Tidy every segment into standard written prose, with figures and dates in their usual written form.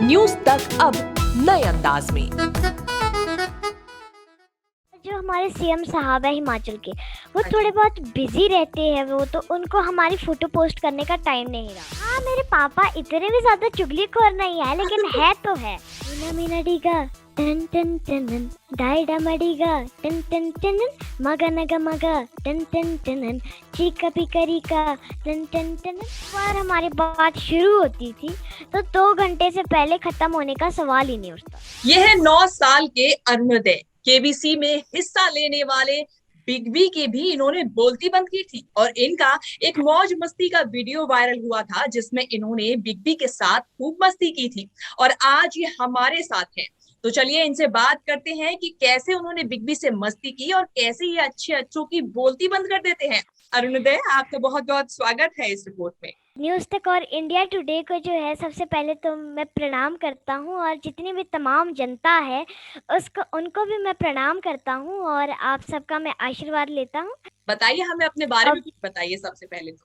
News तक अब नए अंदाज में। जो हमारे सीएम साहब है हिमाचल के, वो हाँ थोड़े जी। बहुत बिजी रहते हैं, वो तो उनको हमारी फोटो पोस्ट करने का टाइम नहीं रहा। हाँ, मेरे पापा इतने भी ज्यादा चुगलीखोर नहीं है, लेकिन है तो है। मीना मीना डीगा टन टन टन डाइडा मडीगा टन टन टन मगा नगा मगा टन टन टन चीका पिकरीका टन टन टन। बार हमारी बात शुरू होती थी तो 2 घंटे से पहले खत्म होने का सवाल ही नहीं उठता। यह है 9 साल के अरुणोदय। केबीसी में हिस्सा लेने वाले बिग बी की भी इन्होंने बोलती बंद की थी और इनका एक मौज मस्ती का वीडियो वायरल हुआ था जिसमें इन्होंने बिग बी के साथ खूब मस्ती की थी और आज ये हमारे साथ हैं। तो चलिए इनसे बात करते हैं कि कैसे उन्होंने बिग बी से मस्ती की और कैसे ये अच्छे अच्छों की बोलती बंद कर देते हैं। अरुणोदय, आपका बहुत बहुत स्वागत है इस रिपोर्ट में। न्यूज़ तक और इंडिया टुडे को जो है, सबसे पहले तो मैं प्रणाम करता हूँ और जितनी भी तमाम जनता है उसको उनको भी मैं प्रणाम करता हूँ और आप सबका मैं आशीर्वाद लेता हूँ। बताइए, हमें अपने बारे में अब कुछ बताइए सबसे पहले तो।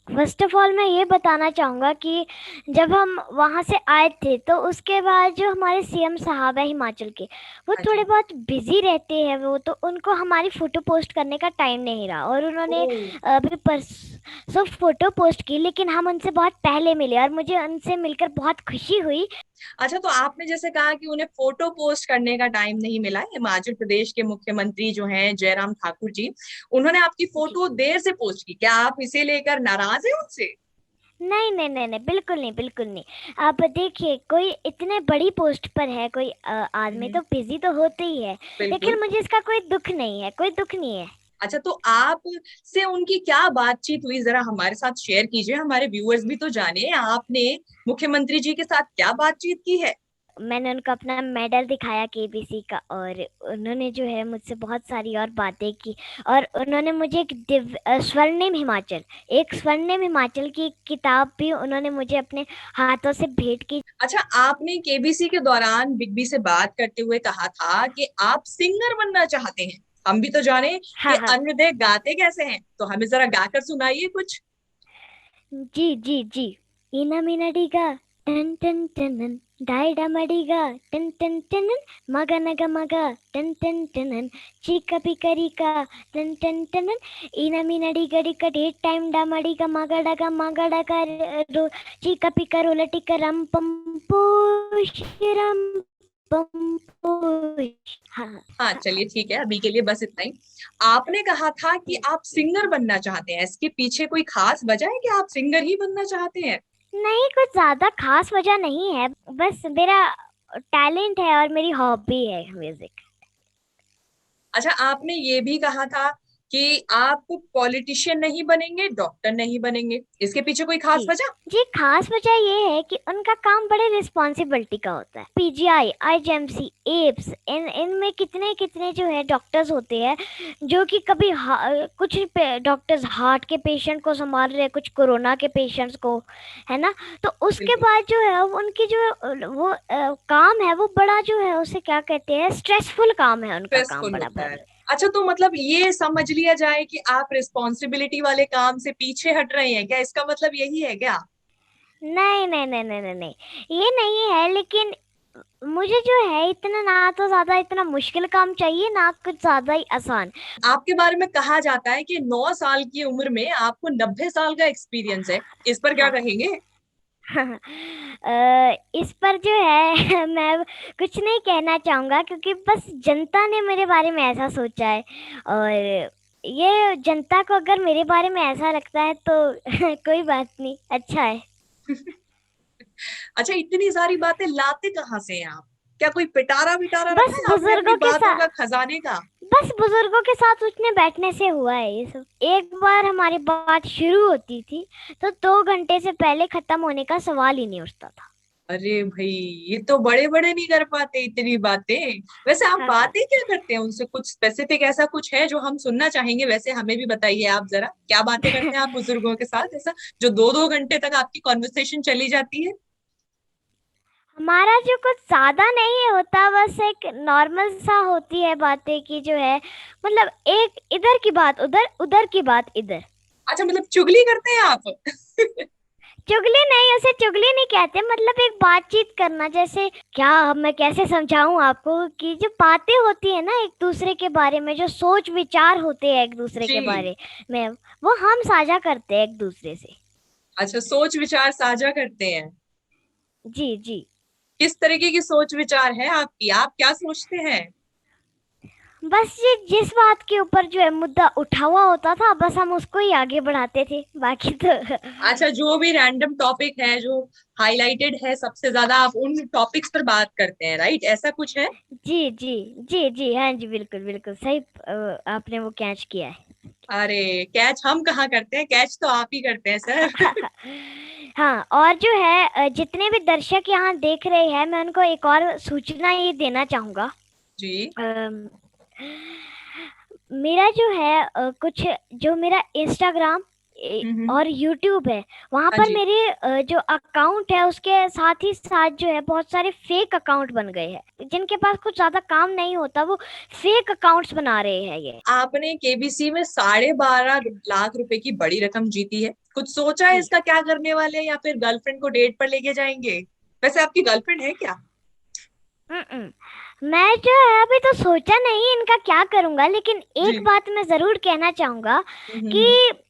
फर्स्ट ऑफ ऑल मैं ये बताना चाहूँगा कि जब हम वहाँ से आए थे तो उसके बाद जो हमारे सीएम साहब है हिमाचल के, वो हाँ थोड़े जी। बहुत बिजी रहते हैं, वो तो उनको हमारी फ़ोटो पोस्ट करने का टाइम नहीं रहा और उन्होंने ओह। अभी परसों फ़ोटो पोस्ट की, लेकिन हम उनसे बहुत पहले मिले और मुझे उनसे मिलकर बहुत खुशी हुई। अच्छा, तो आपने जैसे कहा कि उन्हें फोटो पोस्ट करने का टाइम नहीं मिला। हिमाचल प्रदेश के मुख्यमंत्री जो हैं जयराम ठाकुर जी, उन्होंने आपकी जी, फोटो देर से पोस्ट की। क्या आप इसे लेकर नाराज हैं उनसे? नहीं नहीं नहीं नहीं, बिल्कुल नहीं, बिल्कुल नहीं। आप देखिए, कोई इतने बड़ी पोस्ट पर है, कोई आदमी हम्म, तो बिजी तो होते ही है, बिल्कुल। लेकिन मुझे इसका कोई दुख नहीं है, कोई दुख नहीं है। अच्छा, तो आप से उनकी क्या बातचीत हुई, जरा हमारे साथ शेयर कीजिए। हमारे व्यूअर्स भी तो जाने आपने मुख्यमंत्री जी के साथ क्या बातचीत की है। मैंने उनको अपना मेडल दिखाया केबीसी का और उन्होंने जो है मुझसे बहुत सारी और बातें की और उन्होंने मुझे एक स्वर्णिम हिमाचल की किताब भी उन्होंने मुझे अपने हाथों से भेंट की। अच्छा, आपने केबीसी के दौरान बिग बी से बात करते हुए कहा था कि आप सिंगर बनना चाहते हैं। हम भी तो जाने कि हाँ हाँ, अरुणोदय गाते कैसे हैं, तो हमें जरा गाकर सुनाइए कुछ। जी जी जी। ईना मीना डीगा टन टन टन डाइडा मडीगा टन टन टन मगा नगा मगा टन टन टन चीका पिकरीका टन टन टन ईना मीना डीगा डीका डेट टाइम डा मडीगा मगा डगा रो चीका पिका रोला टिका रम पम पोश रम पम पोश। हाँ। हाँ चलिए, ठीक है, अभी के लिए बस इतना ही। आपने कहा था कि आप सिंगर बनना चाहते हैं, इसके पीछे कोई खास वजह है कि आप सिंगर ही बनना चाहते हैं? नहीं, कुछ ज्यादा खास वजह नहीं है, बस मेरा टैलेंट है और मेरी हॉबी है म्यूजिक। अच्छा, आपने ये भी कहा था कि आप पॉलिटिशियन नहीं बनेंगे, डॉक्टर नहीं बनेंगे, इसके पीछे कोई खास जी वजह? जी, खास वजह ये है कि उनका काम बड़े रिस्पॉन्सिबिलिटी का होता है। पीजीआई, आईजीएमसी, एप्स, इनमें कितने कितने जो है डॉक्टर्स होते हैं, जो कि कभी कुछ डॉक्टर्स हार्ट के पेशेंट को संभाल रहे हैं, कुछ कोरोना के पेशेंट्स को, है ना। तो उसके बिल्कुल। बाद जो है उनकी जो वो काम है, वो बड़ा जो है उसे क्या कहते हैं, स्ट्रेसफुल काम है उनका, काम स्ट्रेसफुल बड़ा होता है। भारी। अच्छा, तो मतलब ये समझ लिया जाए कि आप रिस्पॉन्सिबिलिटी वाले काम से पीछे हट रहे हैं क्या? इसका मतलब यही है क्या? नहीं नहीं नहीं नहीं नहीं नहीं, ये नहीं है, लेकिन मुझे जो है इतना ना तो ज्यादा इतना मुश्किल काम चाहिए, ना कुछ ज्यादा ही आसान। आपके बारे में कहा जाता है कि 9 साल की उम्र में आपको 90 साल का एक्सपीरियंस है। इस पर क्या हाँ। कहेंगे? इस पर जो है मैं कुछ नहीं कहना चाहूंगा, क्योंकि बस जनता ने मेरे बारे में ऐसा सोचा है और ये जनता को अगर मेरे बारे में ऐसा लगता है तो कोई बात नहीं, अच्छा है। अच्छा, इतनी सारी बातें लाते कहाँ से हैं आप? क्या कोई पिटारा विटारा बस रखा है आपने अपनी बुजुर्गों के बातों साथ का खजाने का? बस बुजुर्गों के साथ उठने बैठने से हुआ है ये सब। एक बार हमारी बात शुरू होती थी तो 2 घंटे से पहले खत्म होने का सवाल ही नहीं उठता था। अरे भाई, ये तो बड़े बड़े नहीं कर पाते इतनी बातें। वैसे आप हाँ हाँ। बातें क्या करते हैं उनसे? कुछ स्पेसिफिक ऐसा कुछ है जो हम सुनना चाहेंगे? वैसे हमें भी बताइए आप जरा, क्या बातें करते हैं आप बुजुर्गों के साथ ऐसा जो 2-2 घंटे तक आपकी कॉन्वर्सेशन चली जाती है? हमारा जो कुछ ज्यादा नहीं होता, बस एक नॉर्मल सा होती है बातें की जो है, मतलब एक इधर की बात उधर, उधर की बात इधर। अच्छा, मतलब चुगली करते हैं आप? चुगली नहीं, उसे चुगली नहीं कहते, मतलब एक बातचीत करना, जैसे क्या, अब मैं कैसे समझाऊं आपको कि जो बातें होती है ना एक दूसरे के बारे में, जो सोच विचार होते हैं एक दूसरे के जी। बारे में, वो हम साझा करते हैं एक दूसरे से। अच्छा, सोच विचार साझा करते हैं। जी जी। किस तरीके की सोच विचार है आपकी, आप क्या सोचते हैं? बस ये जिस बात के ऊपर जो है मुद्दा उठा हुआ होता था, बस हम उसको ही आगे बढ़ाते थे, बाकी तो अच्छा, जो भी रैंडम टॉपिक है जो हाईलाइटेड है सबसे ज्यादा, आप उन टॉपिक्स पर बात करते हैं, राइट? ऐसा कुछ है? जी जी जी जी, हाँ जी, बिल्कुल बिल्कुल सही, आपने वो कैच किया है। अरे, कैच हम कहाँ करते हैं, कैच तो आप ही करते हैं सर। हाँ, और जो है जितने भी दर्शक यहाँ देख रहे हैं, मैं उनको एक और सूचना ये देना चाहूंगा। जी। अम, मेरा जो है कुछ, जो मेरा इंस्टाग्राम और यूट्यूब है, वहां हाँ पर जी। मेरे जो अकाउंट है उसके साथ ही साथ जो है बहुत सारे फेक अकाउंट बन गए हैं, जिनके पास कुछ ज्यादा काम नहीं होता, वो फेक अकाउंट्स बना रहे हैं ये। आपने केबीसी में 12.5 लाख रुपए की बड़ी रकम जीती है, कुछ सोचा है जी। इसका क्या करने वाले हैं, या फिर गर्लफ्रेंड को डेट पर लेके जाएंगे? वैसे आपकी गर्लफ्रेंड है क्या? मैं जो है अभी तो सोचा नहीं इनका क्या करूंगा, लेकिन एक जी। बात मैं जरूर कहना चाहूंगा कि हम्म।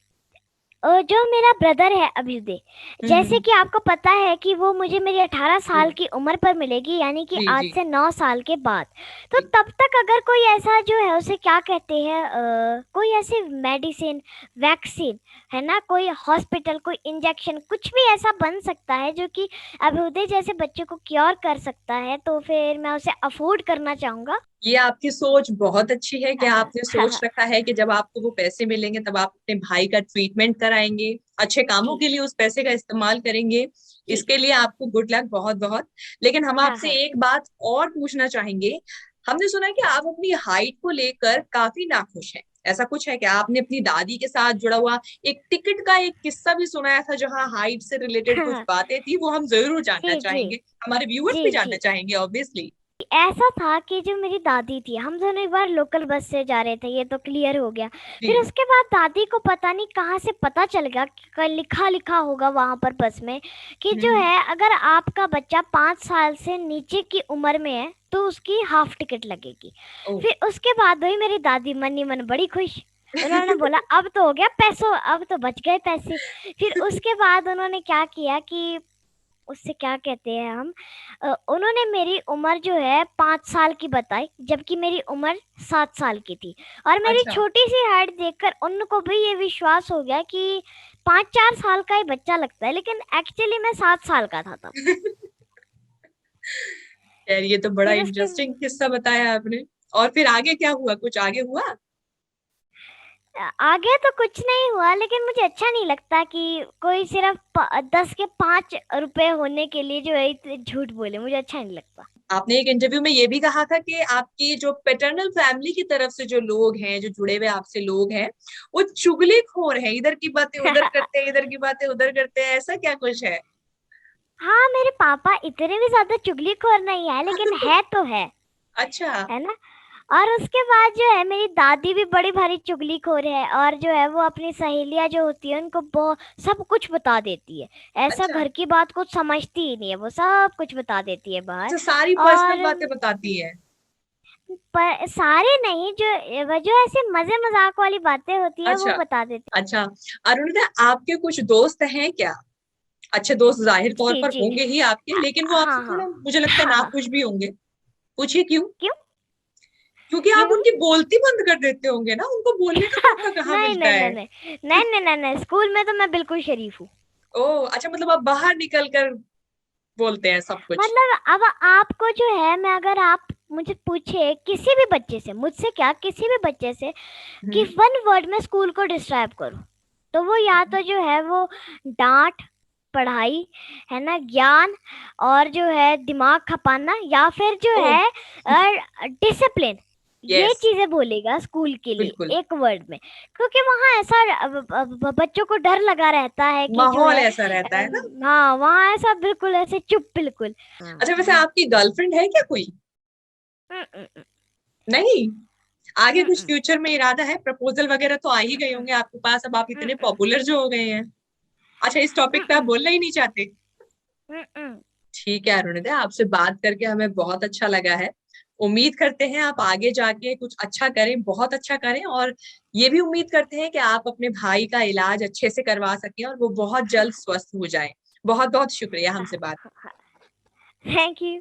जो मेरा ब्रदर है अभ्युदय, जैसे हम्म। कि आपको पता है कि वो मुझे मेरी 18 साल जी की उम्र पर मिलेगी, यानी कि जी आज जी से 9 साल के बाद। तो जी। तब तक अगर कोई ऐसा जो है उसे क्या कहते हैं, कोई ऐसी मेडिसिन, वैक्सीन, है ना, कोई हॉस्पिटल, कोई इंजेक्शन, कुछ भी ऐसा बन सकता है जो कि अभ्युदय जैसे बच्चे को क्योर कर सकता है, तो फिर मैं उसे अफोर्ड करना चाहूंगा। ये आपकी सोच बहुत अच्छी है कि हाँ आपने सोच हाँ। रखा है कि जब आपको वो पैसे मिलेंगे तब आप अपने भाई का ट्रीटमेंट कराएंगे, अच्छे कामों जी के लिए उस पैसे का इस्तेमाल करेंगे। जी। इसके लिए आपको गुड लक, बहुत बहुत। लेकिन हम हाँ आपसे हाँ। एक बात और पूछना चाहेंगे। हमने सुना है कि आप अपनी हाइट को लेकर काफी नाखुश हैं, ऐसा कुछ है क्या? आपने अपनी दादी के साथ जुड़ा हुआ एक टिकट का एक किस्सा भी सुनाया था जहाँ हाइट से रिलेटेड कुछ हाँ, बातें थी, वो हम जरूर जानना जी जी चाहेंगे, हमारे व्यूअर्स भी जी जानना जी। चाहेंगे ऑब्वियसली। ऐसा था कि जो मेरी दादी थी, हम दोनों एक बार लोकल बस से जा रहे थे, ये तो क्लियर हो गया। जी। फिर उसके बाद दादी को पता नहीं कहाँ से पता चल गया कि लिखा लिखा होगा वहां पर बस में कि जो हम्म। है अगर आपका बच्चा 5 साल से नीचे की उम्र में है तो उसकी हाफ टिकट लगेगी। ओ। फिर उसके बाद हुई मेरी दादी मन ही मन बड़ी खुश। उन्होंने बोला अब तो हो गया पैसों, अब तो बच गए पैसे। फिर उसके बाद उन्होंने क्या किया कि उससे क्या कहते हैं हम, उन्होंने मेरी उम्र जो है 5 साल की बताई, जबकि मेरी उम्र 7 साल की थी। और मेरी अच्छा। छोटी सी हाइट देखकर उनको भी ये विश्वास हो गया कि 5-4 साल का ही बच्चा लगता है, लेकिन एक्चुअली मैं 7 साल का था तब। यार, ये तो बड़ा फिर उसके इंटरेस्टिंग किस्सा बताया आपने। और फिर आगे क्या हुआ, कुछ आगे हुआ? आगे तो कुछ नहीं हुआ, लेकिन मुझे अच्छा नहीं लगता कि कोई सिर्फ 10 के 5 रुपए होने के लिए जो है इतने झूठ बोले, मुझे अच्छा नहीं लगता। आपने एक इंटरव्यू में ये भी कहा था कि आपकी जो पैटर्नल फैमिली की तरफ से जो लोग हैं, जो जुड़े हुए आपसे लोग हैं, वो चुगलीखोर हैं, इधर की बातें उधर करते हैं, इधर की बातें उधर करते हैं, ऐसा क्या कुछ है? हाँ, मेरे पापा इतने भी ज्यादा चुगलीखोर नहीं है, लेकिन है तो अच्छा। है ना। और उसके बाद जो है मेरी दादी भी बड़ी भारी चुगलीखोर है, और जो है वो अपनी सहेलियां जो होती है उनको बहुत सब कुछ बता देती है। ऐसा अच्छा। घर की बात कुछ समझती ही नहीं है, वो सब कुछ बता देती है बाहर। अच्छा, सारी पर्सनल और बातें बताती है? पर सारे नहीं, जो वो जो ऐसे मजे मजाक वाली बातें होती है वो अच्छा। बता देती अच्छा, अरुणिता, आपके कुछ दोस्त हैं क्या? अच्छे दोस्त जाहिर है। तौर जी पर जी। होंगे ही आपके, लेकिन वो आपसे हाँ हाँ। थोड़ा मुझे लगता है हाँ। नाखुश भी होंगे। पूछिए क्यों? क्यों? क्योंकि आप क्यों? उनकी बोलती बंद कर देते होंगे ना, उनको बोलने का मौका कहाँ नहीं मिलता नहीं नहीं है? नहीं नहीं नहीं नहीं नहीं, स्कूल में तो मैं बिल्कुल शरीफ हूँ। ओह, अच्छा, मतलब आप बाहर निकल कर बोलते हैं सब कुछ। मतलब अब आपको जो है, मैं अगर आप मुझे पूछे किसी भी बच्चे से, मुझसे क्या, किसी भी बच्चे से कि हम्म। 1 वर्ड में स्कूल को डिस्क्राइब करो, तो वो या तो जो है वो डांट, पढ़ाई, है ना, ज्ञान, और जो है दिमाग खपाना, या फिर जो ओह। है डिसिप्लिन, ये यस। चीजें बोलेगा स्कूल के बिल्कुल। लिए 1 वर्ड में। क्योंकि वहाँ ऐसा बच्चों को डर लगा रहता है कि जो माहौल है ऐसा रहता है ना। हाँ, वहाँ ऐसा बिल्कुल ऐसे चुप बिल्कुल। अच्छा, वैसे आपकी गर्लफ्रेंड है क्या कोई? हम्म, हम्म, नहीं? आगे कुछ हम्म, फ्यूचर में इरादा है? प्रपोजल वगैरह तो आ ही गए होंगे आपके पास, अब आप इतने हम्म, पॉपुलर जो हो गए हैं। अच्छा, इस टॉपिक पे आप बोलना ही नहीं चाहते? हम्म। ठीक है अरुणिता, आपसे बात करके हमें बहुत अच्छा लगा है। उम्मीद करते हैं आप आगे जाके कुछ अच्छा करें, बहुत अच्छा करें, और ये भी उम्मीद करते हैं कि आप अपने भाई का इलाज अच्छे से करवा सकें और वो बहुत जल्द स्वस्थ हो जाए। बहुत बहुत शुक्रिया हमसे बात। Thank you.